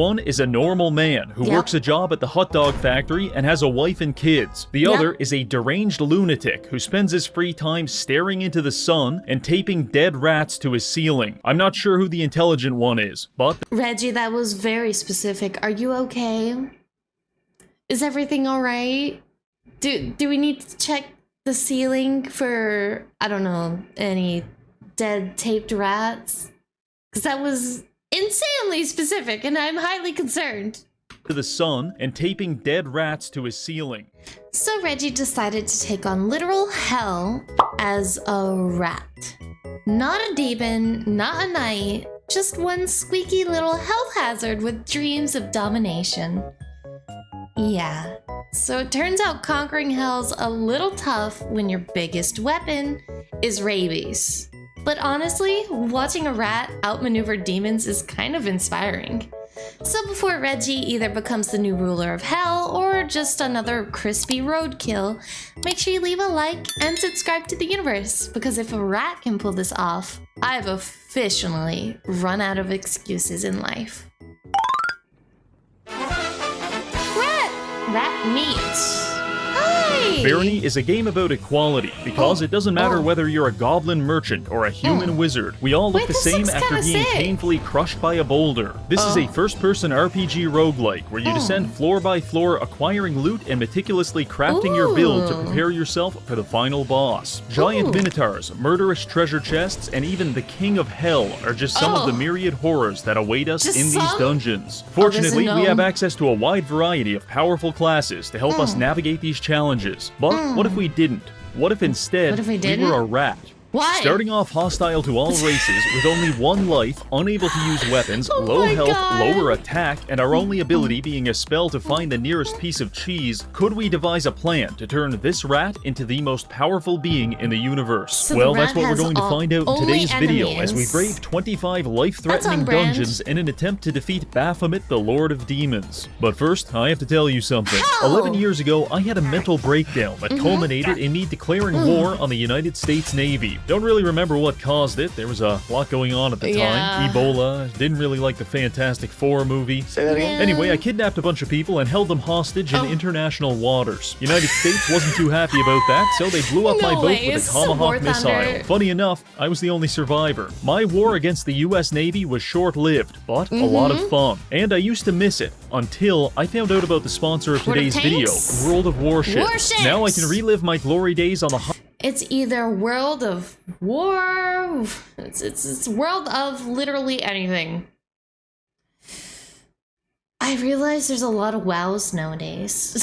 One is a normal man who works a job at the hot dog factory and has a wife and kids. The other is a deranged lunatic who spends his free time staring into the sun and taping dead rats to his ceiling. I'm not sure who the intelligent one is, but... Reggie, that was very specific. Are you okay? Is everything alright? Do we need to check the ceiling for, I don't know, any dead taped rats? Because that was insanely specific and I'm highly concerned. To the sun and taping dead rats to his ceiling. So Reggie decided to take on literal hell as a rat. Not a demon, not a knight, just one squeaky little health hazard with dreams of domination. Yeah, so it turns out conquering hell's a little tough when your biggest weapon is rabies. But honestly, watching a rat outmaneuver demons is kind of inspiring. So before Reggie either becomes the new ruler of hell or just another crispy roadkill, make sure you leave a like and subscribe to the universe, because if a rat can pull this off, I've officially run out of excuses in life. Rat meat. Hi! Barony is a game about equality, because it doesn't matter whether you're a goblin merchant or a human wizard. We all look the same after being painfully crushed by a boulder. This is a first-person RPG roguelike, where you descend floor by floor, acquiring loot and meticulously crafting your build to prepare yourself for the final boss. Giant minotaurs, murderous treasure chests, and even the king of hell are just some of the myriad horrors that await us in these dungeons. Fortunately, we have access to a wide variety of powerful classes to help us navigate these challenges. But what if we didn't? What if instead we were a rat? Why? Starting off hostile to all races, with only one life, unable to use weapons, low health, lower attack, and our only ability being a spell to find the nearest piece of cheese, could we devise a plan to turn this rat into the most powerful being in the universe? So well, that's what we're going to find out in today's video, as we brave 25 life-threatening dungeons in an attempt to defeat Baphomet, the Lord of Demons. But first, I have to tell you something. 11 years ago, I had a mental breakdown that culminated in me declaring war on the United States Navy. Don't really remember what caused it. There was a lot going on at the time. Ebola. Didn't really like the Fantastic Four movie. Say that again? Anyway, I kidnapped a bunch of people and held them hostage in international waters. United States wasn't too happy about that, so they blew up my boat with a Tomahawk missile. Funny enough, I was the only survivor. My war against the US Navy was short-lived, but a lot of fun. And I used to miss it, until I found out about the sponsor of today's video, World of Warships. Now I can relive my glory days on the It's either World of War, it's World of literally anything. I realize there's a lot of wows nowadays.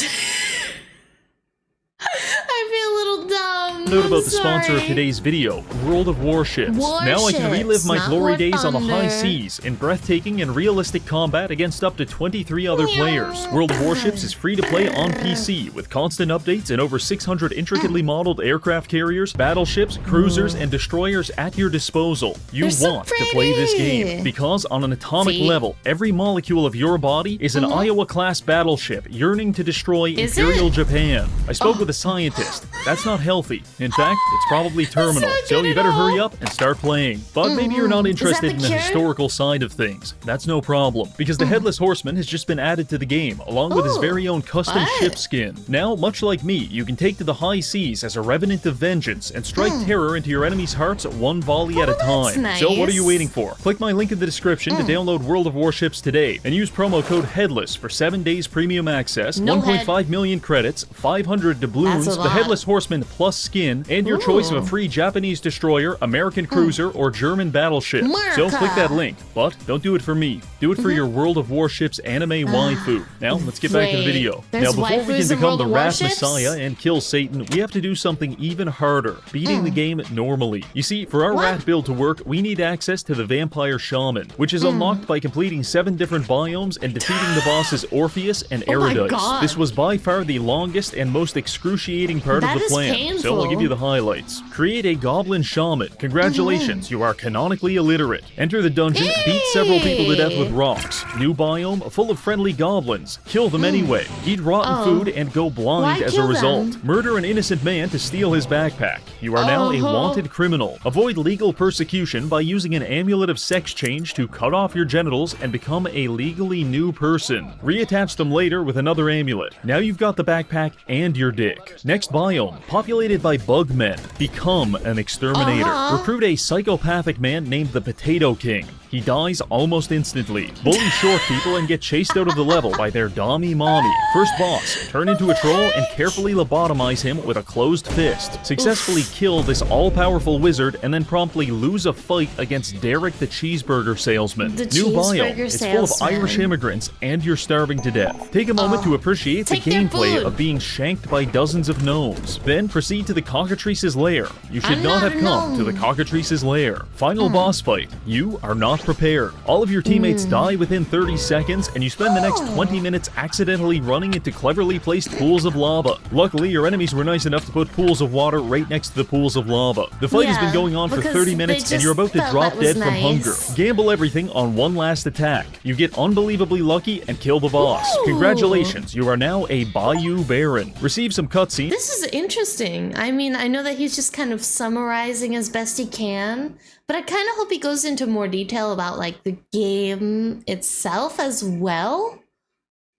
I feel a little dumb. Note about the sponsor of today's video, World of Warships. Now I can relive my glory days on the high seas in breathtaking and realistic combat against up to 23 other players. World of Warships is free to play on PC with constant updates and over 600 intricately modeled aircraft carriers, battleships, cruisers, and destroyers at your disposal. You want to play this game because on an atomic level, every molecule of your body is an Iowa-class battleship yearning to destroy Imperial Japan. I spoke with a scientist. That's not healthy. In fact, it's probably terminal, so you better hurry up and start playing. But maybe you're not interested in the historical side of things. That's no problem, because the Headless Horseman has just been added to the game, along with his very own custom ship skin. Now, much like me, you can take to the high seas as a revenant of vengeance and strike terror into your enemies' hearts one volley at a time. So what are you waiting for? Click my link in the description to download World of Warships today, and use promo code HEADLESS for 7 days premium access, 1.5 million credits, 500 doubloons, the Headless Horseman plus skin, and your choice of a free Japanese destroyer, American cruiser, or German battleship. So click that link, but don't do it for me. Do it for your World of Warships anime waifu. Now, let's get back to the video. Now, before we can become the Rat Messiah and kill Satan, we have to do something even harder, beating the game normally. You see, for our rat build to work, we need access to the Vampire Shaman, which is unlocked by completing 7 different biomes and defeating the bosses Orpheus and Eridice. This was by far the longest and most excruciating part of the plan, so I'll give give you the highlights. Create a goblin shaman. Congratulations, you are canonically illiterate. Enter the dungeon, beat several people to death with rocks. New biome, full of friendly goblins. Kill them anyway. Eat rotten food and go blind as a result. Murder an innocent man to steal his backpack. You are now a wanted criminal. Avoid legal persecution by using an amulet of sex change to cut off your genitals and become a legally new person. Reattach them later with another amulet. Now you've got the backpack and your dick. Next biome, populated by bug men. Become an exterminator. Recruit a psychopathic man named the Potato King. He dies almost instantly. Bully short people and get chased out of the level by their dommy mommy. First boss, turn into a troll and carefully lobotomize him with a closed fist. Successfully kill this all-powerful wizard and then promptly lose a fight against Derek the cheeseburger salesman. New biome, it's full of Irish immigrants and you're starving to death. Take a moment to appreciate the gameplay of being shanked by dozens of gnomes. Then proceed to the cockatrice's lair. You should not have come to the cockatrice's lair. Final boss fight. You are not prepared. All of your teammates die within 30 seconds, and you spend the next 20 minutes accidentally running into cleverly placed pools of lava. Luckily, your enemies were nice enough to put pools of water right next to the pools of lava. The fight has been going on for 30 minutes, and you're about to drop dead from hunger. Gamble everything on one last attack. You get unbelievably lucky and kill the boss. Congratulations, you are now a Bayou Baron. Receive some cutscenes. This is interesting. I mean, I know that he's just kind of summarizing as best he can, but I kind of hope he goes into more detail about, like, the game itself as well.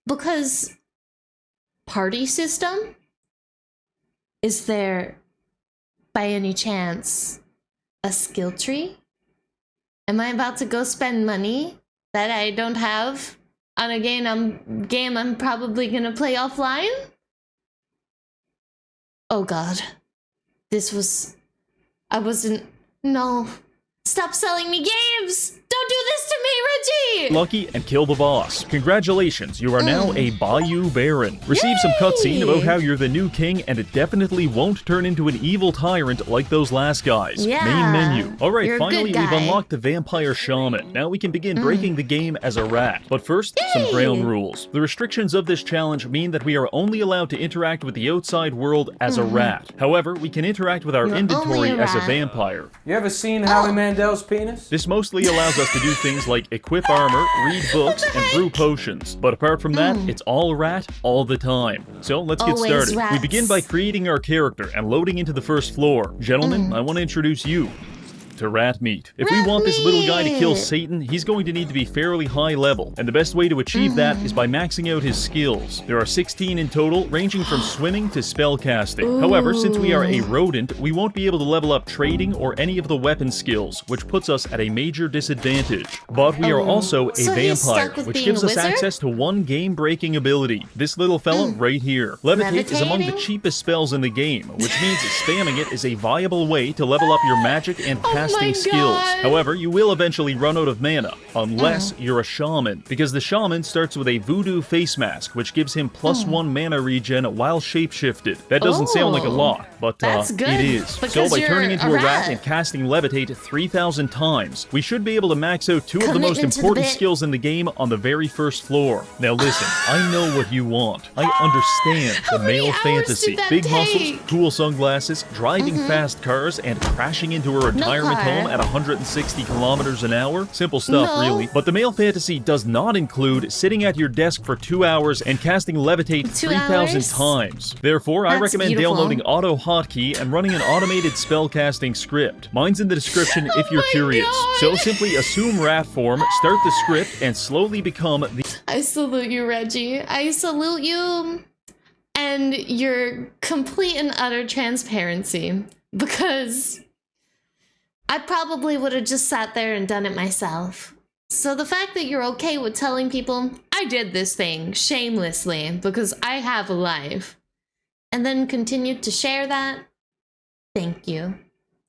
Because party system? Is there, by any chance, a skill tree? Am I about to go spend money that I don't have on a game I'm probably gonna play offline? Oh god. No. Stop selling me games! Don't do this to me, Reggie! Lucky and kill the boss. Congratulations, you are now a Bayou Baron. Receive some cutscene about how you're the new king and it definitely won't turn into an evil tyrant like those last guys. Main menu. Alright, finally we've unlocked the vampire shaman. Now we can begin breaking the game as a rat. But first, some ground rules. The restrictions of this challenge mean that we are only allowed to interact with the outside world as a rat. However, we can interact with our inventory as a vampire. You ever seen Howie Mandel's penis? This mostly allows us to do things like equip armor, read books, and brew potions. But apart from that, it's all rat all the time. So let's get started. Rats. We begin by creating our character and loading into the first floor. Gentlemen, I want to introduce you to rat meat. If we want this little guy to kill Satan, he's going to need to be fairly high level, and the best way to achieve that is by maxing out his skills. There are 16 in total, ranging from swimming to spellcasting. However, since we are a rodent, we won't be able to level up trading or any of the weapon skills, which puts us at a major disadvantage. But we are also a vampire, which gives us access to one game-breaking ability. This little fella right here. Levitate is among the cheapest spells in the game, which means spamming it is a viable way to level up your magic and casting skills. However, you will eventually run out of mana, unless you're a shaman, because the shaman starts with a voodoo face mask, which gives him +1 mana regen while shapeshifted. That doesn't sound like a lot, but it is. So by turning into a rat and casting levitate 3,000 times, we should be able to max out two of the most important skills in the game on the very first floor. Now listen, I know what you want. I understand the male fantasy. Big muscles, cool sunglasses, driving fast cars, and crashing into a retirement home at 160 kilometers an hour. Simple stuff, really. But the male fantasy does not include sitting at your desk for 2 hours and casting levitate 3,000 times. Therefore, I recommend downloading Auto Hotkey and running an automated spellcasting script. Mine's in the description if you're curious. So simply assume rat form, start the script, and slowly become the— I salute you, Reggie. I salute you and your complete and utter transparency, because I probably would have just sat there and done it myself. So the fact that you're okay with telling people, I did this thing shamelessly because I have a life, and then continued to share that, thank you.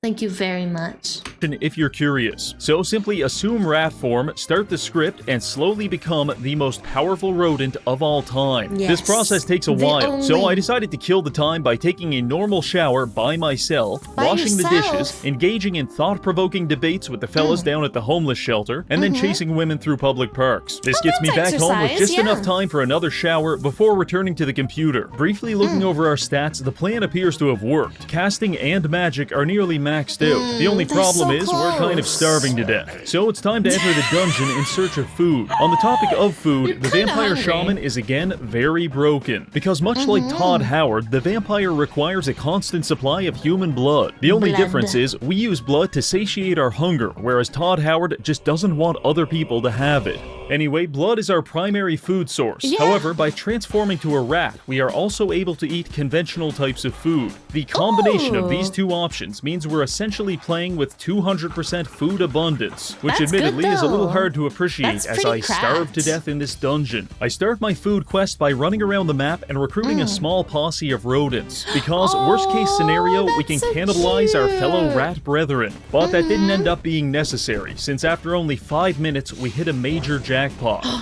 Thank you very much. If you're curious. So simply assume rat form, start the script, and slowly become the most powerful rodent of all time. Yes. This process takes a while, so I decided to kill the time by taking a normal shower by myself, washing the dishes, engaging in thought-provoking debates with the fellas down at the homeless shelter, and then chasing women through public parks. This gets me back home with just enough time for another shower before returning to the computer. Briefly looking over our stats, the plan appears to have worked. Casting and magic are nearly maxed out. The only problem is we're kind of starving to death. So it's time to enter the dungeon in search of food. On the topic of food, the vampire shaman is again very broken. Because much like Todd Howard, the vampire requires a constant supply of human blood. The only difference is we use blood to satiate our hunger, whereas Todd Howard just doesn't want other people to have it. Anyway, blood is our primary food source. However, by transforming to a rat, we are also able to eat conventional types of food. The combination of these two options means we're essentially playing with 200% food abundance, which admittedly is a little hard to appreciate as I starve to death in this dungeon. I start my food quest by running around the map and recruiting a small posse of rodents, because worst case scenario, we can cannibalize our fellow rat brethren. But that didn't end up being necessary, since after only 5 minutes, we hit a major jackpot.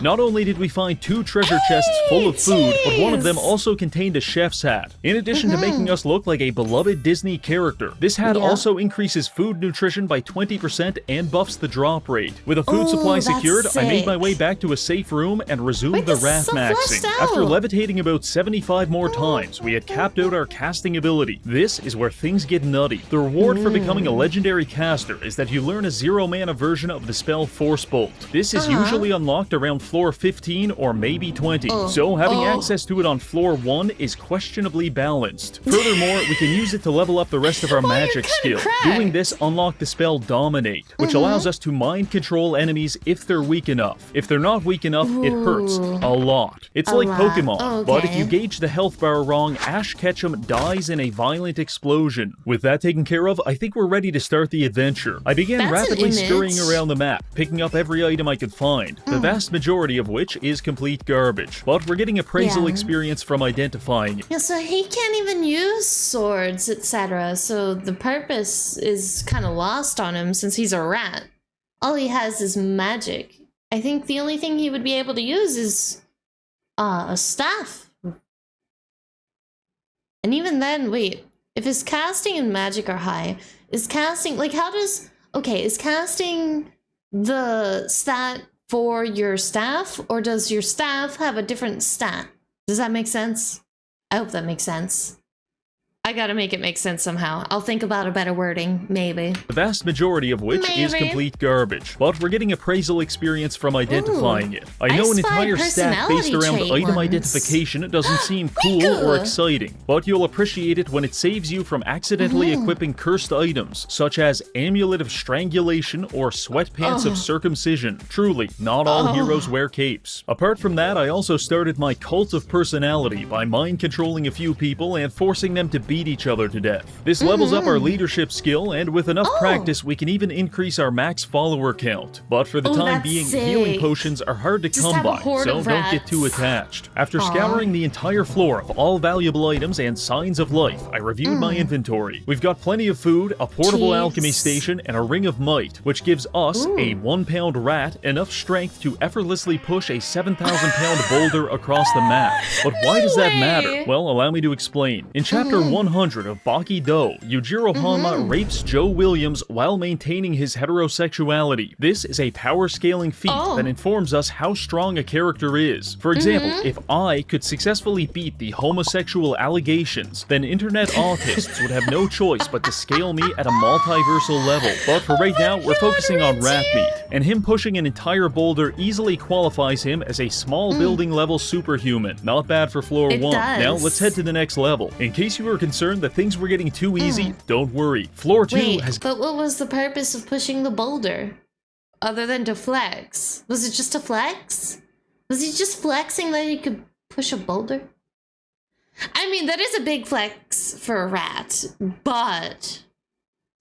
Not only did we find 2 treasure chests full of food, but one of them also contained a chef's hat. In addition to making us look like a beloved Disney character, this hat also increases food nutrition by 20% and buffs the drop rate. With a food supply secured, I made my way back to a safe room and resumed the rat maxing. After levitating about 75 more times, we had capped out our casting ability. This is where things get nutty. The reward for becoming a legendary caster is that you learn a 0-mana version of the spell Force Bolt. This is usually unlocked around floor 15 or maybe 20, so having access to it on floor 1 is questionably balanced. Furthermore, we can use it to level up the rest of our magic skill. Doing this unlocked the spell Dominate, which allows us to mind control enemies if they're weak enough. If they're not weak enough, it hurts a lot. It's like Pokemon, but if you gauge the health bar wrong, Ash Ketchum dies in a violent explosion. With that taken care of, I think we're ready to start the adventure. I began rapidly scurrying around the map, picking up every item I could find, the vast majority of which is complete garbage. But we're getting appraisal experience from identifying it. Yeah, so he can't even use swords, etc. So the purpose is kind of lost on him since he's a rat. All he has is magic. I think the only thing he would be able to use is a staff. And even then, wait, if his casting and magic are high, is casting, like how does, okay, is casting the stat for your staff, or does your staff have a different stat? Does that make sense? I hope that makes sense. I gotta make it make sense somehow. I'll think about a better wording, maybe. The vast majority of which is complete garbage, but we're getting appraisal experience from identifying it. I know an entire stat based around item identification doesn't seem cool or exciting, but you'll appreciate it when it saves you from accidentally equipping cursed items, such as Amulet of Strangulation or Sweatpants of Circumcision. Truly, not all heroes wear capes. Apart from that, I also started my Cult of Personality by mind controlling a few people and forcing them to beat each other to death. This levels up our leadership skill, and with enough practice, we can even increase our max follower count. But for the time being, healing potions are hard to come by, so don't get too attached. After scouring the entire floor of all valuable items and signs of life, I reviewed my inventory. We've got plenty of food, a portable alchemy station, and a ring of might, which gives us, a 1-pound rat, enough strength to effortlessly push a 7,000-pound boulder across the map. But why does that matter? Well, allow me to explain. In chapter 100 of Baki Do, Yujiro Hanma rapes Joe Williams while maintaining his heterosexuality. This is a power-scaling feat that informs us how strong a character is. For example, if I could successfully beat the homosexual allegations, then internet autists would have no choice but to scale me at a multiversal level. But for right now, we're focusing on rat meat, and him pushing an entire boulder easily qualifies him as a small building level superhuman. Not bad for floor 1. Now let's head to the next level. In case you were concerned that things were getting too easy, don't worry. Floor 2 has... But what was the purpose of pushing the boulder? Other than to flex? Was it just a flex? Was he just flexing that he could push a boulder? I mean, that is a big flex for a rat, but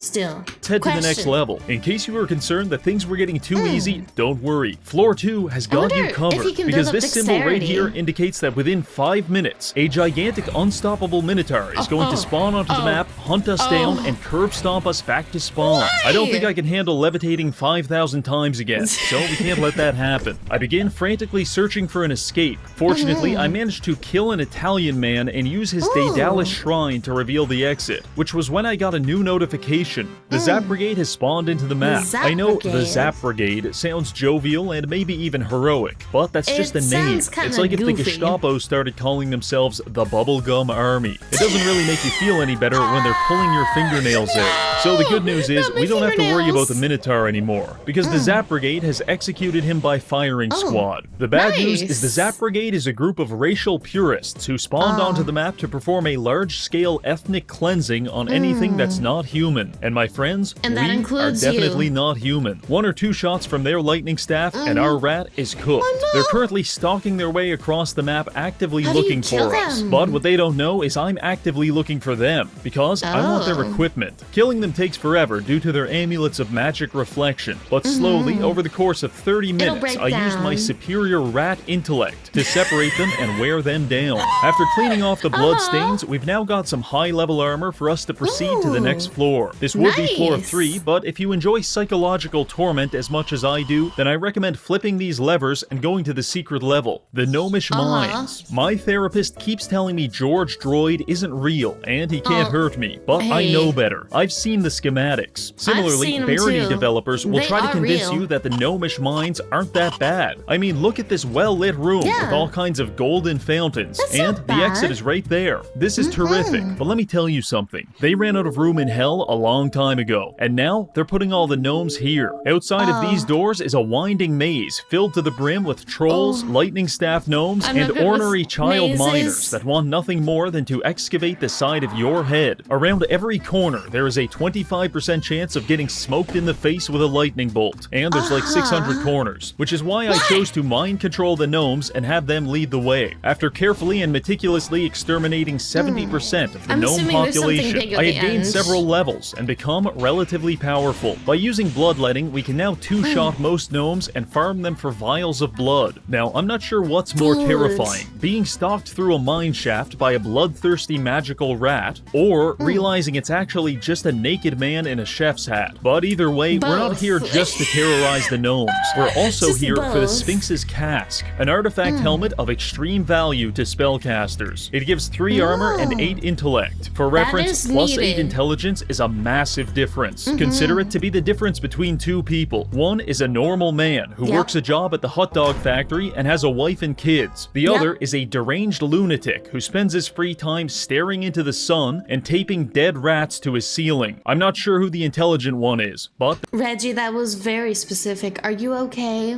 Still. Let's head to the next level. In case you were concerned that things were getting too easy, don't worry. Floor 2 has got you covered, because this symbol right here indicates that within 5 minutes, a gigantic unstoppable Minotaur is going to spawn onto the map, hunt us down, and curb stomp us back to spawn. Why? I don't think I can handle levitating 5,000 times again, so we can't let that happen. I begin frantically searching for an escape. Fortunately, I managed to kill an Italian man and use his Daedalus shrine to reveal the exit, which was when I got a new notification. The Zap Brigade has spawned into the map. I know the Zap Brigade sounds jovial and maybe even heroic, but that's just a name. It's like if the Gestapo started calling themselves the Bubblegum Army. It doesn't really make you feel any better when they're pulling your fingernails out. So the good news is we don't have to worry about the Minotaur anymore, because the Zap Brigade has executed him by firing squad. The bad news is the Zap Brigade is a group of racial purists who spawned onto the map to perform a large-scale ethnic cleansing on anything that's not human. And my friends, we are definitely not human. 1 or 2 shots from their lightning staff and our rat is cooked. They're currently stalking their way across the map, actively looking for us. But what they don't know is I'm actively looking for them, because I want their equipment. Killing them takes forever due to their amulets of magic reflection, but slowly, over the course of 30 minutes, I used my superior rat intellect to separate them and wear them down. After cleaning off the blood stains, we've now got some high-level armor for us to proceed to the next floor. This would be floor 3, but if you enjoy psychological torment as much as I do, then I recommend flipping these levers and going to the secret level, the Gnomish Mines. My therapist keeps telling me George Droid isn't real and he can't hurt me, but I know better. I've seen the schematics. Similarly, Barony developers will try to convince you that the Gnomish Mines aren't that bad. I mean, look at this well-lit room with all kinds of golden fountains, and the exit is right there. This is terrific, but let me tell you something. They ran out of room in hell a long time ago, and now they're putting all the gnomes here. Outside of these doors is a winding maze filled to the brim with trolls, lightning staff gnomes, and ornery child miners that want nothing more than to excavate the side of your head. Around every corner, there is a 25% chance of getting smoked in the face with a lightning bolt, and there's like 600 corners, which is why I chose to mind control the gnomes and have them lead the way. After carefully and meticulously exterminating 70% of the gnome population, I had gained several levels and become relatively powerful. By using bloodletting, we can now two-shot most gnomes and farm them for vials of blood. Now, I'm not sure what's more terrifying, being stalked through a mine shaft by a bloodthirsty magical rat, or realizing it's actually just a naked man in a chef's hat. But either way, we're not here just to terrorize the gnomes. We're also here for the Sphinx's cask, an artifact helmet of extreme value to spellcasters. It gives 3 armor and 8 intellect. For reference, plus 8 intelligence is a massive difference. Consider it to be the difference between 2 people. One is a normal man who works a job at the hot dog factory and has a wife and kids. The other is a deranged lunatic who spends his free time staring into the sun and taping dead rats to his ceiling. I'm not sure who the intelligent one is, but... Reggie, that was very specific. Are you okay?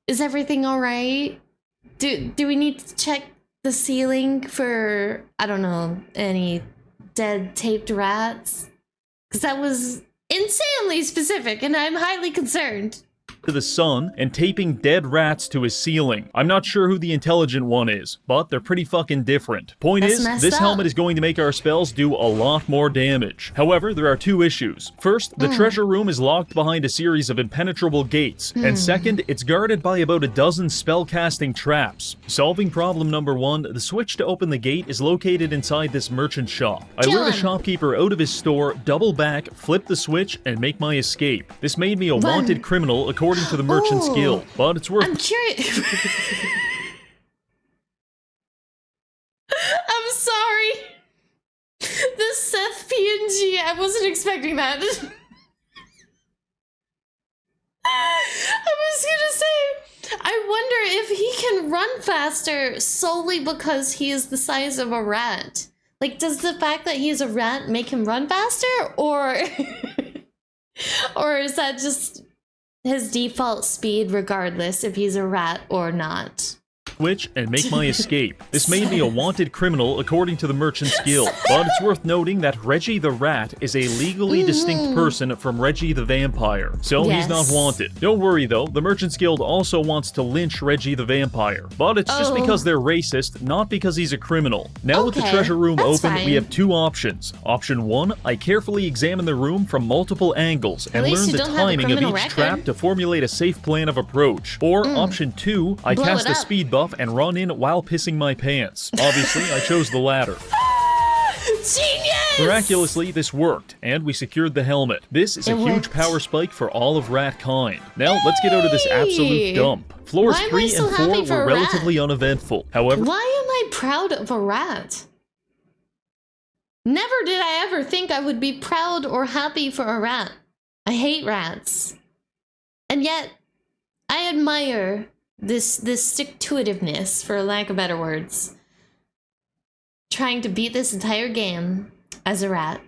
Is everything alright? Do we need to check the ceiling for, I don't know, any dead taped rats? Because that was insanely specific and I'm highly concerned. To the sun and taping dead rats to his ceiling. I'm not sure who the intelligent one is, but they're pretty fucking different. Point is, this helmet is going to make our spells do a lot more damage. However, there are 2 issues. First, the treasure room is locked behind a series of impenetrable gates, and second, it's guarded by about a dozen spellcasting traps. Solving problem number 1, the switch to open the gate is located inside this merchant shop. I lure the shopkeeper out of his store, double back, flip the switch, and make my escape. This made me a wanted criminal according to the merchant's guild, but it's worth... I'm curious. I'm sorry. The Seth PNG, I wasn't expecting that. I was gonna say, I wonder if he can run faster solely because he is the size of a rat. Like, does the fact that he's a rat make him run faster, or... or is that just... his default speed regardless if he's a rat or not? switch and make my escape. This made me a wanted criminal according to the Merchant's Guild, but it's worth noting that Reggie the Rat is a legally distinct person from Reggie the Vampire, so he's not wanted. Don't worry though, the Merchant's Guild also wants to lynch Reggie the Vampire, but it's just because they're racist, not because he's a criminal. Now with the treasure room open, we have two options. Option 1, I carefully examine the room from multiple angles and learn the timing of each trap to formulate a safe plan of approach. Or option 2, I cast a speed buff and run in while pissing my pants. Obviously, I chose the latter. Genius! Miraculously, this worked, and we secured the helmet. This is a huge power spike for all of rat kind. Now, let's get out of this absolute dump. Floors 3 and 4 were relatively uneventful. However, why am I proud of a rat? Never did I ever think I would be proud or happy for a rat. I hate rats. And yet, I admire this stick-to-itiveness, for lack of better words. Trying to beat this entire game as a rat.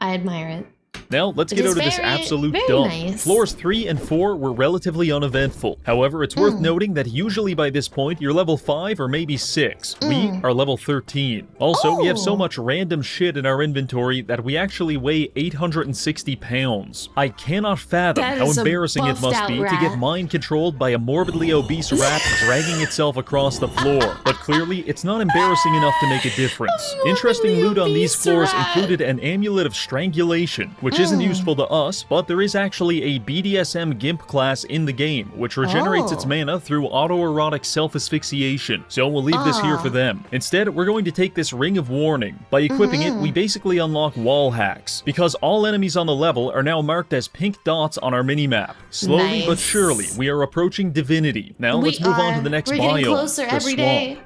I admire it. Now, let's get out of this absolute dump. Nice. Floors 3 and 4 were relatively uneventful. However, it's worth noting that usually by this point, you're level 5 or maybe 6. We are level 13. Also, we have so much random shit in our inventory that we actually weigh 860 pounds. I cannot fathom how embarrassing it must be to get mind-controlled by a morbidly obese rat dragging itself across the floor. But clearly, it's not embarrassing enough to make a difference. Interesting loot on these floors included an amulet of strangulation, which isn't useful to us, but there is actually a BDSM GIMP class in the game, which regenerates its mana through autoerotic self-asphyxiation, so we'll leave this here for them. Instead, we're going to take this Ring of Warning. By equipping it, we basically unlock wall hacks, because all enemies on the level are now marked as pink dots on our minimap. Slowly but surely, we are approaching divinity. Now let's move on to the next biome, getting closer every day.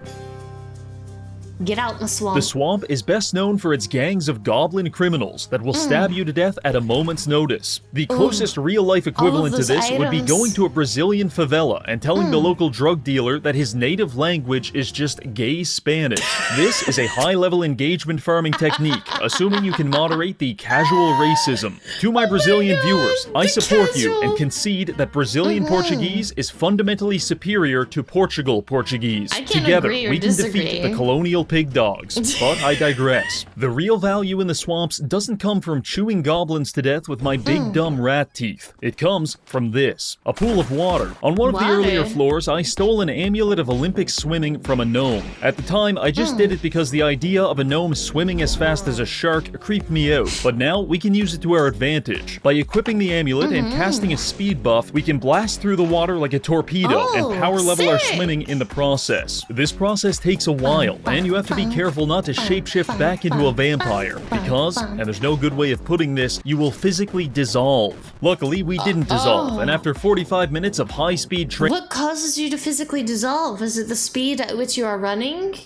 Get out in the swamp. The swamp is best known for its gangs of goblin criminals that will stab you to death at a moment's notice. The closest real-life equivalent to this would be going to a Brazilian favela and telling the local drug dealer that his native language is just gay Spanish. This is a high-level engagement farming technique, assuming you can moderate the casual racism. To my Brazilian viewers, I support you and concede that Brazilian Portuguese is fundamentally superior to Portugal Portuguese. Together, we can defeat the colonial pig dogs, but I digress. The real value in the swamps doesn't come from chewing goblins to death with my big dumb rat teeth. It comes from this, a pool of water. On one of the earlier floors, I stole an amulet of Olympic swimming from a gnome. At the time, I just did it because the idea of a gnome swimming as fast as a shark creeped me out, but now we can use it to our advantage. By equipping the amulet and casting a speed buff, we can blast through the water like a torpedo and power level our swimming in the process. This process takes a while, and you have to be careful not to shapeshift back into a vampire, because, and there's no good way of putting this, you will physically dissolve. Luckily, we didn't dissolve, and after 45 minutes of high-speed training... What causes you to physically dissolve? Is it the speed at which you are running?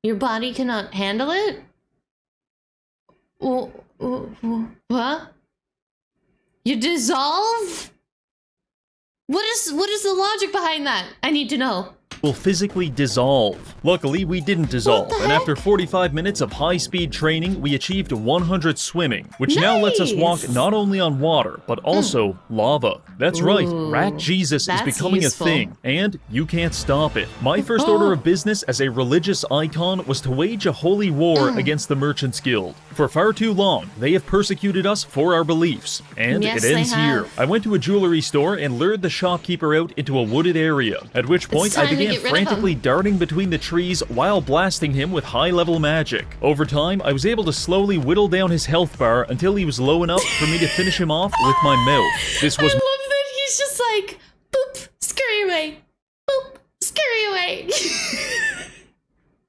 Your body cannot handle it? What? You dissolve? What is the logic behind that? I need to know. Will physically dissolve. Luckily, we didn't dissolve, and after 45 minutes of high-speed training, we achieved 100 swimming, which now lets us walk not only on water, but also lava. That's right, Rat Jesus is becoming a thing, and you can't stop it. My first order of business as a religious icon was to wage a holy war against the Merchant's Guild. For far too long, they have persecuted us for our beliefs, and it ends here. I went to a jewelry store and lured the shopkeeper out into a wooded area, at which point I began frantically darting between the trees while blasting him with high-level magic. Over time, I was able to slowly whittle down his health bar until he was low enough for me to finish him off with my mouth. This was... I love that he's just like, boop, scurry away. Boop, scurry away.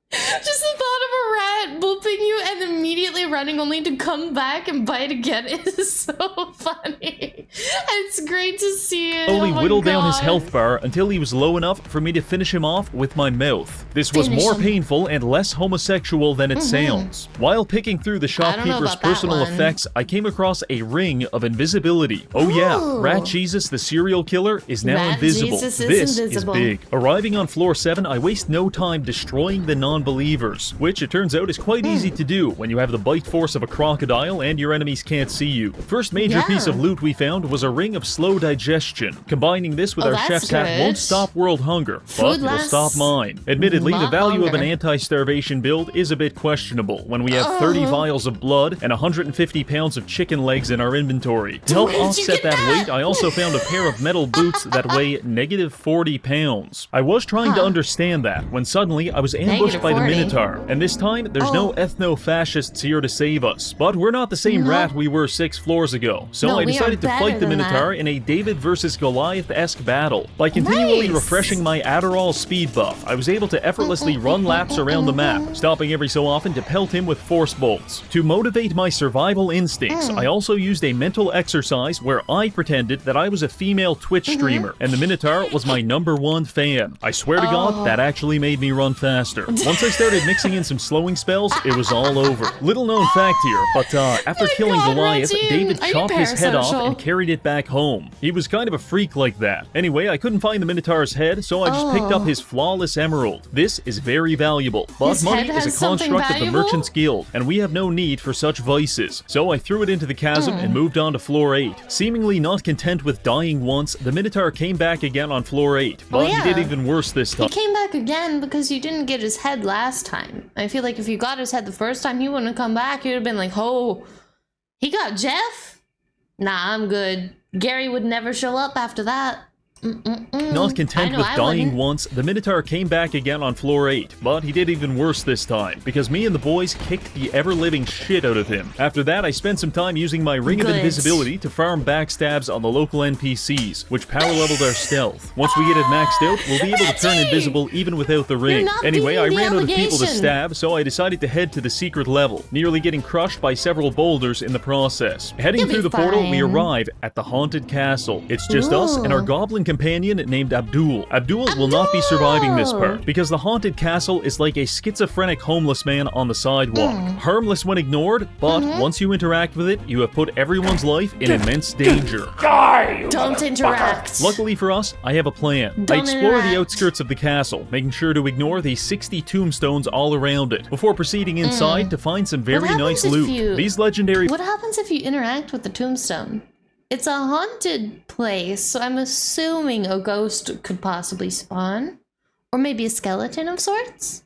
Just the thought of a rat booping you and immediately running only to come back and bite again is so funny. It's great to see it. Slowly whittled down his health bar until he was low enough for me to finish him off with my mouth. This was more painful and less homosexual than it sounds. While picking through the shopkeeper's personal effects, I came across a ring of invisibility. Oh yeah, Rat Jesus the serial killer is now invisible. This is big. Arriving on floor 7, I waste no time destroying the non-believers, which it turns out is quite easy to do when you have the bite strength force of a crocodile and your enemies can't see you. First major piece of loot we found was a ring of slow digestion. Combining this with our chef's hat won't stop world hunger, but it'll stop mine. Admittedly, the value of an anti-starvation build is a bit questionable when we have 30 vials of blood and 150 pounds of chicken legs in our inventory. To help offset that weight, I also found a pair of metal boots that weigh negative 40 pounds. I was trying to understand that when suddenly I was ambushed by the Minotaur, and this time there's no ethno-fascists here to save us. But we're not the same rat we were 6 floors ago, so I decided to fight the Minotaur in a David versus Goliath-esque battle. By continually refreshing my Adderall speed buff, I was able to effortlessly run laps around the map, stopping every so often to pelt him with force bolts. To motivate my survival instincts, I also used a mental exercise where I pretended that I was a female Twitch streamer, and the Minotaur was my #1 fan. I swear to God, that actually made me run faster. Once I started mixing in some slowing spells, it was all over. Little known fact here, but after killing Goliath, David chopped his head off and carried it back home. He was kind of a freak like that. Anyway, I couldn't find the Minotaur's head, so I just picked up his flawless emerald. This is very valuable, but money is a construct of the Merchant's Guild, and we have no need for such vices. So I threw it into the chasm and moved on to floor 8. Seemingly not content with dying once, the Minotaur came back again on floor 8, but he did even worse this time. He came back again because you didn't get his head last time. I feel like if you got his head the first time, he wouldn't have come back. You'd have been like, oh, he got Jeff? Nah, I'm good. Gary would never show up after that. Not content with dying once, the Minotaur came back again on floor 8, but he did even worse this time, because me and the boys kicked the ever-living shit out of him. After that, I spent some time using my Ring of Invisibility to farm backstabs on the local NPCs, which power-leveled our stealth. Once we get it maxed out, we'll be able to turn invisible even without the ring. Anyway, I ran out of people to stab, so I decided to head to the secret level, nearly getting crushed by several boulders in the process. Heading through the portal, we arrive at the haunted castle. It's just us and our goblin companion named Abdul. Abdul will not be surviving this part, because the haunted castle is like a schizophrenic homeless man on the sidewalk. Harmless when ignored, but once you interact with it, you have put everyone's life in immense danger. Don't interact. Luckily for us, I have a plan. I explore the outskirts of the castle, making sure to ignore the 60 tombstones all around it, before proceeding inside to find some very nice loot. These legendary... What happens if you interact with the tombstone? It's a haunted place, so I'm assuming a ghost could possibly spawn. Or maybe a skeleton of sorts?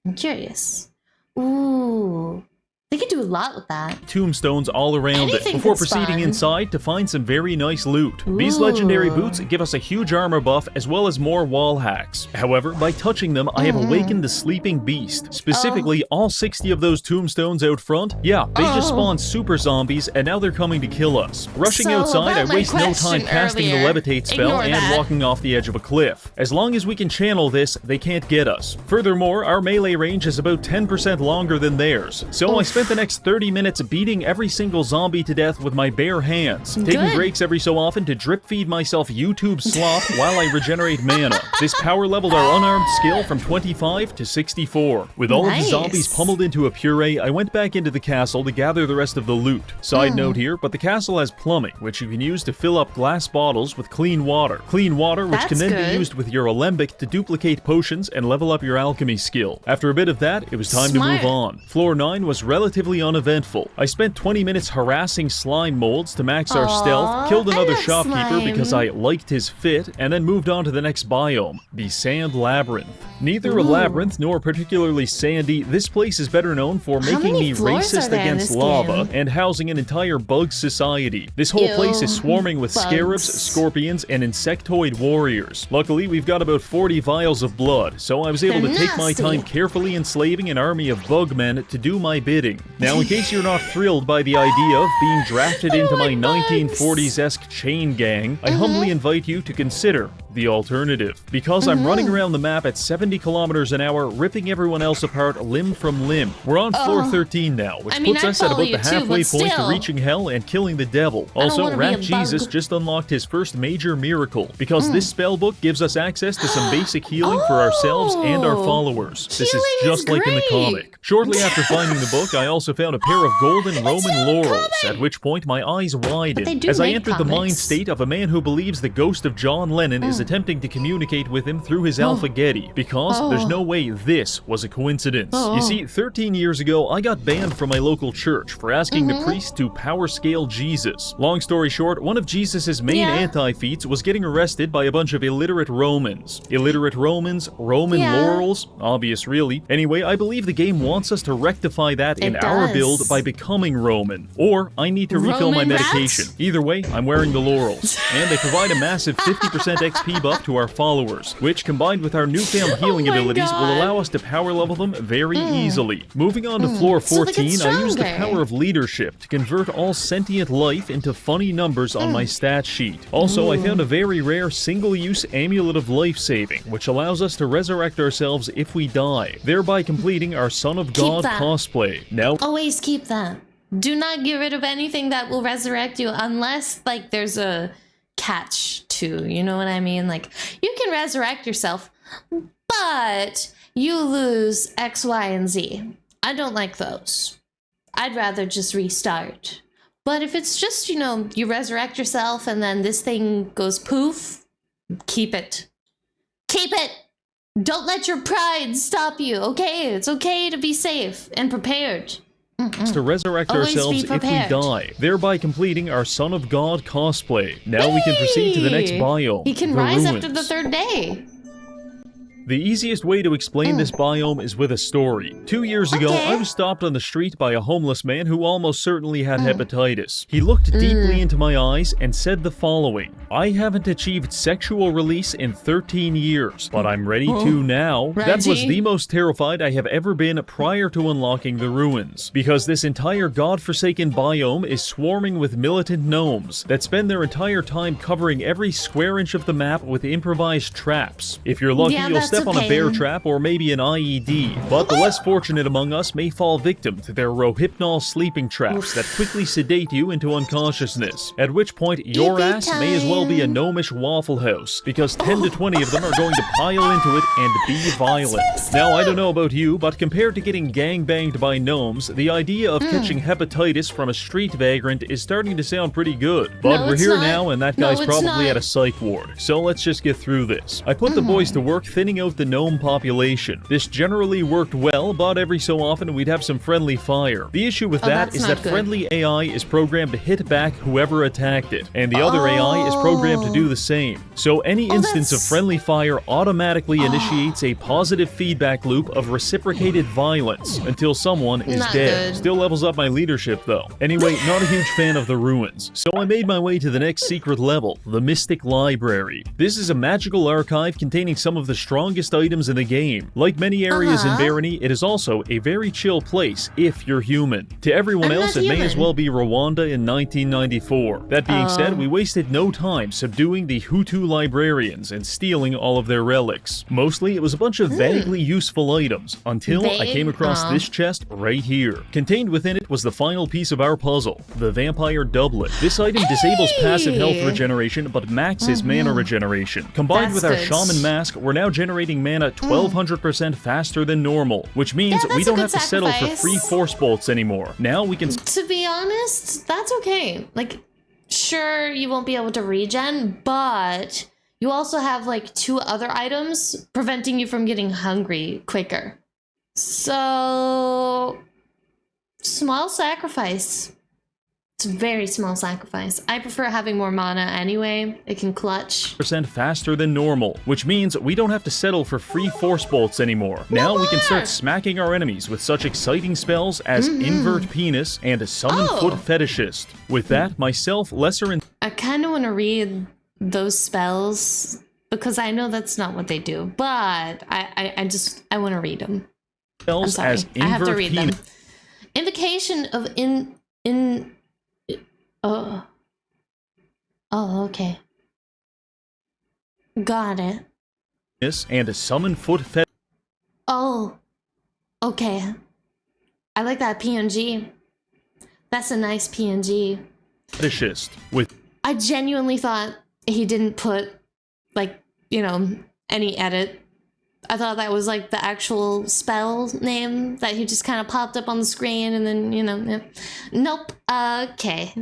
I'm curious. Ooh. They could do a lot with that. Tombstones all around it, before proceeding inside to find some very nice loot. These legendary boots give us a huge armor buff as well as more wall hacks. However, by touching them, I have awakened the sleeping beast. Specifically, all 60 of those tombstones out front, they just spawned super zombies and now they're coming to kill us. Rushing outside, I waste no time casting the levitate spell and walking off the edge of a cliff. As long as we can channel this, they can't get us. Furthermore, our melee range is about 10% longer than theirs, so I spent the next 30 minutes beating every single zombie to death with my bare hands, taking breaks every so often to drip feed myself YouTube slop while I regenerate mana. This power leveled our unarmed skill from 25 to 64. With all of the zombies pummeled into a puree, I went back into the castle to gather the rest of the loot. Side note here, but the castle has plumbing, which you can use to fill up glass bottles with clean water. Clean water which can then be used with your alembic to duplicate potions and level up your alchemy skill. After a bit of that, it was time to move on. Floor 9 was relatively uneventful. I spent 20 minutes harassing slime molds to max our stealth, killed another shopkeeper because I liked his fit, and then moved on to the next biome, the Sand Labyrinth. Neither a labyrinth nor particularly sandy, this place is better known for making me racist against lava and housing an entire bug society. This whole place is swarming with scarabs, scorpions, and insectoid warriors. Luckily, we've got about 40 vials of blood, so I was able to take my time carefully enslaving an army of bugmen to do my bidding. Now, in case you're not thrilled by the idea of being drafted into my 1940s-esque chain gang, I humbly invite you to consider the alternative. Because I'm running around the map at 70 kilometers an hour, ripping everyone else apart limb from limb. We're on floor 13 now, which puts us at about the halfway point to reaching hell and killing the devil. Also, Rat Jesus just unlocked his first major miracle, because this spellbook gives us access to some basic healing for ourselves and our followers. This is just like in the comic. Shortly after finding the book, I also found a pair of golden Roman laurels, at which point my eyes widened as I entered the mind state of a man who believes the ghost of John Lennon is attempting to communicate with him through his alpha-getty, because there's no way this was a coincidence. You see, 13 years ago, I got banned from my local church for asking the priest to power scale Jesus. Long story short, one of Jesus's main anti-feats was getting arrested by a bunch of illiterate Romans. Illiterate Romans, Roman laurels, obvious really. Anyway, I believe the game wants us to rectify that in our build by becoming Roman. Or I need to refill my medication. Either way, I'm wearing the laurels. And they provide a massive 50% XP buff to our followers, which combined with our newfound healing abilities will allow us to power level them very easily. Moving on to floor 14, I used the power of leadership to convert all sentient life into funny numbers on my stat sheet. Also, I found a very rare single-use amulet of life saving, which allows us to resurrect ourselves if we die, thereby completing our Son of God cosplay. Now, always keep that. Do not get rid of anything that will resurrect you unless, like, there's a catch to, you know what I mean? Like, you can resurrect yourself, but you lose X, Y, and Z. I don't like those. I'd rather just restart. But if it's just, you know, you resurrect yourself and then this thing goes poof, keep it. Keep it! Don't let your pride stop you, okay? It's okay to be safe and prepared. To resurrect ourselves if we die, thereby completing our Son of God cosplay. Now we can proceed to the next biome. He can rise after the third day. The easiest way to explain this biome is with a story. 2 years ago, I was stopped on the street by a homeless man who almost certainly had hepatitis. He looked deeply into my eyes and said the following: "I haven't achieved sexual release in 13 years, but I'm ready to now." Reggie. That was the most terrified I have ever been prior to unlocking the ruins, because this entire godforsaken biome is swarming with militant gnomes that spend their entire time covering every square inch of the map with improvised traps. If you're lucky, you'll step on a bear trap or maybe an IED, but the less fortunate among us may fall victim to their rohypnol sleeping traps that quickly sedate you into unconsciousness, at which point your ass may as well be a gnomish Waffle House, because 10 to 20 of them are going to pile into it and be violent. Now, I don't know about you, but compared to getting gangbanged by gnomes, the idea of catching hepatitis from a street vagrant is starting to sound pretty good. But we're here now, and that guy's probably at a psych ward, so let's just get through this. I put the boys to work thinning out the gnome population. This generally worked well, but every so often we'd have some friendly fire. The issue with that is that friendly AI is programmed to hit back whoever attacked it, and the other AI is programmed to do the same. So any instance of friendly fire automatically initiates a positive feedback loop of reciprocated violence until someone is dead. Still levels up my leadership though. Anyway, not a huge fan of the ruins, so I made my way to the next secret level, the Mystic Library. This is a magical archive containing some of the strongest items in the game. Like many areas in Barony, it is also a very chill place if you're human. To everyone else, it may as well be Rwanda in 1994. That being said, we wasted no time subduing the Hutu librarians and stealing all of their relics. Mostly, it was a bunch of vaguely useful items, until I came across this chest right here. Contained within it was the final piece of our puzzle, the Vampire Doublet. This item disables passive health regeneration, but maxes mana regeneration. Combined with our Shaman Mask, we're now generating mana 1200% faster than normal, which means we don't have to settle for free force bolts anymore. Now we can... To be honest, that's okay. Like, sure, you won't be able to regen, but you also have like 2 other items preventing you from getting hungry quicker. So, small sacrifice. It's a very small sacrifice. I prefer having more mana anyway. It can clutch. % faster than normal, which means we don't have to settle for free force bolts anymore. Now we can start smacking our enemies with such exciting spells as Invert Penis and Summon Foot Fetishist. With that, myself, Lesser and... I kind of want to read those spells because I know that's not what they do, but I want to read them. Spells as Invert I have to read Penis. them. Invocation of Oh, okay. Got it. And a Summon Foot Fetishist. Oh, okay. I like that PNG. That's a nice PNG. Fetishist with... I genuinely thought he didn't put, like, you know, any edit. I thought that was like the actual spell name that he just kind of popped up on the screen and then, you know, nope. Okay.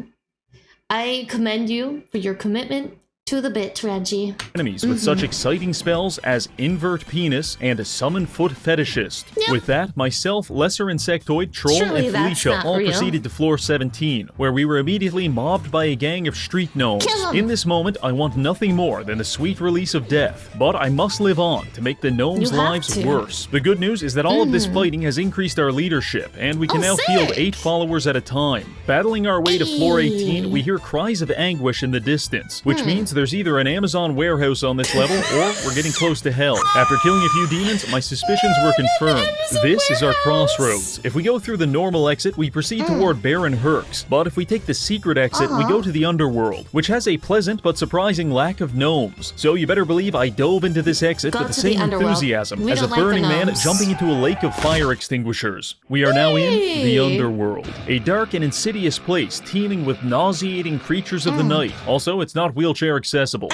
I commend you for your commitment To the bit, Reggie. Enemies with such exciting spells as Invert Penis and Summon Foot Fetishist. Yep. With that, myself, Lesser Insectoid, Troll, Surely and that's Felicia not all real. proceeded to floor 17, where we were immediately mobbed by a gang of street gnomes. Kill 'em. In this moment, I want nothing more than the sweet release of death, but I must live on to make the gnomes' You have lives to. worse. The good news is that all of this fighting has increased our leadership, and we can Oh, now field sick. 8 followers at a time. Battling our way to floor 18, we hear cries of anguish in the distance, which means there's either an Amazon warehouse on this level, or we're getting close to hell. After killing a few demons, my suspicions were confirmed. This is our crossroads. If we go through the normal exit, we proceed toward Baron Herx, but if we take the secret exit, we go to the underworld, which has a pleasant but surprising lack of gnomes. So you better believe I dove into this exit Go with the to the same underworld. enthusiasm We as a don't like the burning man gnomes. jumping into a lake of fire extinguishers. We are now in the Hey. underworld, a dark and insidious place teeming with nauseating creatures of the night. Also, it's not wheelchair accessible.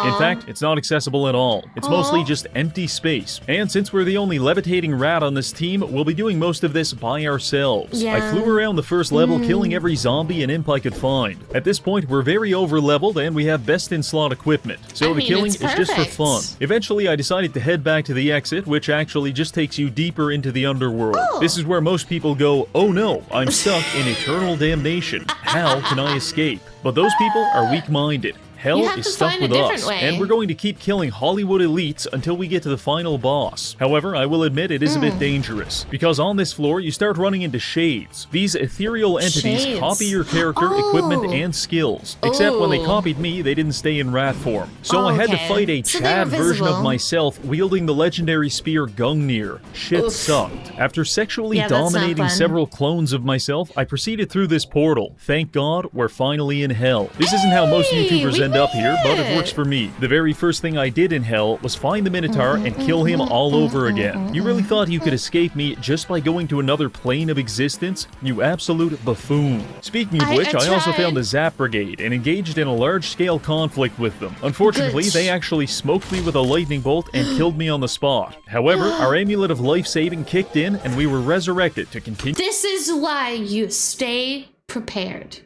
In fact, it's not accessible at all. It's mostly just empty space. And since we're the only levitating rat on this team, we'll be doing most of this by ourselves. Yeah. I flew around the first level, killing every zombie and imp I could find. At this point, we're very over-leveled and we have best-in-slot equipment. So I the mean, killing it's is just for perfect. fun. Eventually, I decided to head back to the exit, which actually just takes you deeper into the underworld. This is where most people go, oh no, I'm stuck in eternal damnation. How can I escape? But those people are weak-minded. Hell You have is to stuck find a with different us, way. and we're going to keep killing Hollywood elites until we get to the final boss. However, I will admit it is a bit dangerous, because on this floor you start running into shades. These ethereal entities Shades. copy your character, equipment, and skills. Except when they Oh. copied me, they didn't stay in rat form. So I had to Okay. fight a So they Chad were version of visible. myself wielding the legendary spear Gungnir. Shit Oof. sucked. After sexually Yeah, that's not dominating fun. several clones of myself, I proceeded through this portal. Thank God, we're finally in hell. This isn't how most Hey, YouTubers we end up here, but it made works it. for me. The very first thing I did in hell was find the Minotaur and kill him all over again. You really thought you could escape me just by going to another plane of existence? You absolute buffoon. Speaking of I which, I also tried. found the Zap Brigade and engaged in a large-scale conflict with them. Unfortunately, Good. they actually smoked me with a lightning bolt and killed me on the spot. However, our amulet of life-saving kicked in and we were resurrected to continue. This is why you stay prepared.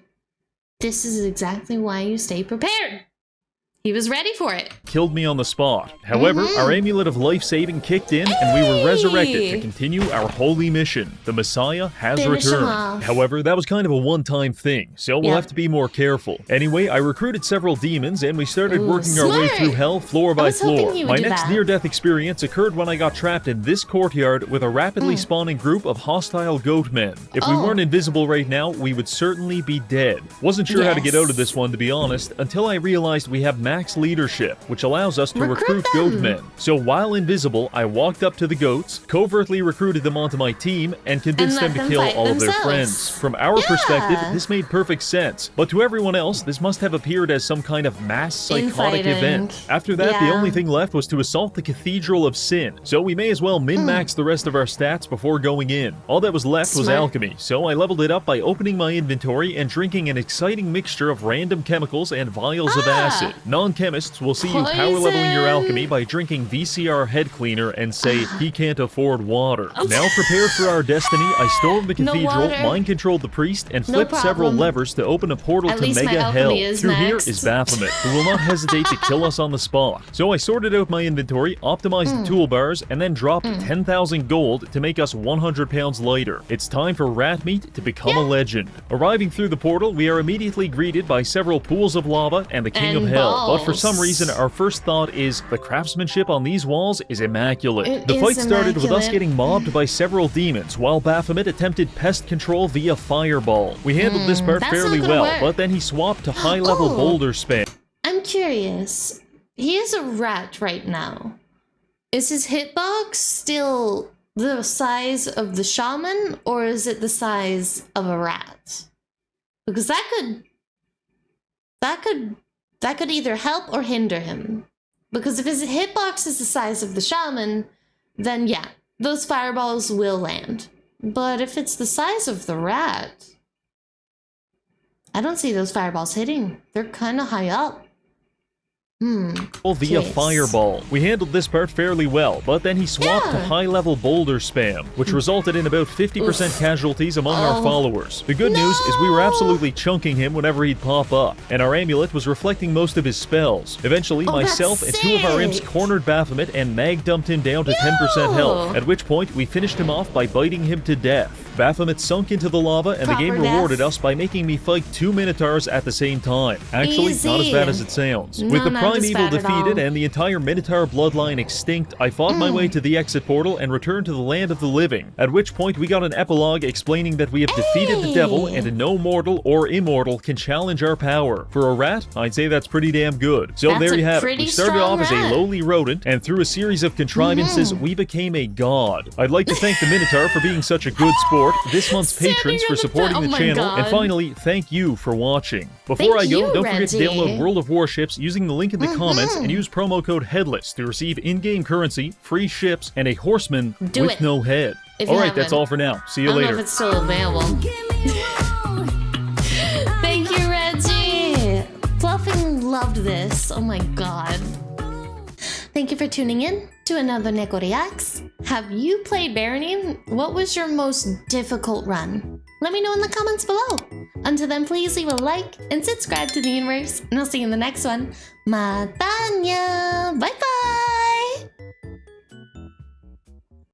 This is exactly why you stay prepared. He was ready for it. Killed me on the spot. However, our amulet of life-saving kicked in and we were resurrected to Hey! continue our holy mission. The Messiah has Finish him returned. off. However, that was kind of a one-time thing, so we'll Yep. have to be more careful. Anyway, I recruited several demons and we started Ooh, working our way smart. through hell floor by was hoping floor. you would My do next that. near-death experience occurred when I got trapped in this courtyard with a rapidly spawning group of hostile goat men. If we Oh. weren't invisible right now, we would certainly be dead. Wasn't sure how to get Yes. out of this one, to be honest, until I realized we have max leadership, which allows us to recruit goat them. men. So while invisible, I walked up to the goats, covertly recruited them onto my team, and convinced And them let to them kill fight all of their themselves. friends. From our perspective, this made perfect sense. But to everyone else, this must have appeared as some kind of mass psychotic Infighting. event. After that, the Yeah. only thing left was to assault the Cathedral of Sin. So we may as well min-max the rest of our stats before going in. All that was left was Smart. alchemy, so I leveled it up by opening my inventory and drinking an exciting mixture of random chemicals and vials of acid. Non-chemists will see you power leveling your alchemy by drinking VCR head cleaner and say he can't afford water. Now prepared for our destiny, I stormed the No cathedral, water. mind-controlled the priest, and No flipped several problem. levers to open a portal At to least my mega hell. alchemy is Through here maxed. is Baphomet, who will not hesitate to kill us on the spot. So I sorted out my inventory, optimized the toolbars, and then dropped 10,000 gold to make us 100 pounds lighter. It's time for rat meat to become a legend. Arriving through the portal, we are immediately greeted by several pools of lava and the king And of hell. But for balls. some reason, our first thought is the craftsmanship on these walls is immaculate. It The is fight started with us immaculate. getting mobbed by several demons, while Baphomet attempted pest control via fireball. We handled this part that's fairly not gonna well, work. but then he swapped to high-level Oh. boulder spam. I'm curious. He is a rat right now. Is his hitbox still the size of the shaman, or is it the size of a rat? Because that could either help or hinder him. Because if his hitbox is the size of the shaman, then yeah, those fireballs will land. But if it's the size of the rat, I don't see those fireballs hitting. They're kind of high up. Via Fireball. We handled this part fairly well, but then he swapped to high-level boulder spam, which resulted in about 50% casualties among our followers. The good news is we were absolutely chunking him whenever he'd pop up, and our amulet was reflecting most of his spells. Eventually, myself and two of our imps cornered Baphomet and mag dumped him down to 10% health, at which point we finished him off by biting him to death. Baphomet sunk into the lava, and the game rewarded us by making me fight 2 Minotaurs at the same time. Actually, not as bad as it sounds. With the Primeval defeated and the entire Minotaur bloodline extinct, I fought my way to the exit portal and returned to the land of the living, at which point we got an epilogue explaining that we have defeated the devil and no mortal or immortal can challenge our power. For a rat, I'd say that's pretty damn good. So there you have it. We started off as a lowly rodent, and through a series of contrivances, we became a god. I'd like to thank the Minotaur for being such a good sport, this month's patrons for supporting the channel, and finally, thank you for watching. Before I go, don't forget to download World of Warships using the link in the comments and use promo code HEADLESS to receive in-game currency, free ships, and a horseman with no head. Alright, that's all for now. See you later. I don't know if it's still available. Thank you, Reggie! Fluffing loved this. Oh my god. Thank you for tuning in to another NEKO Reacts. Have you played Barony? What was your most difficult run? Let me know in the comments below. Until then, please leave a like and subscribe to the universe, and I'll see you in the next one. Matanya! Bye bye!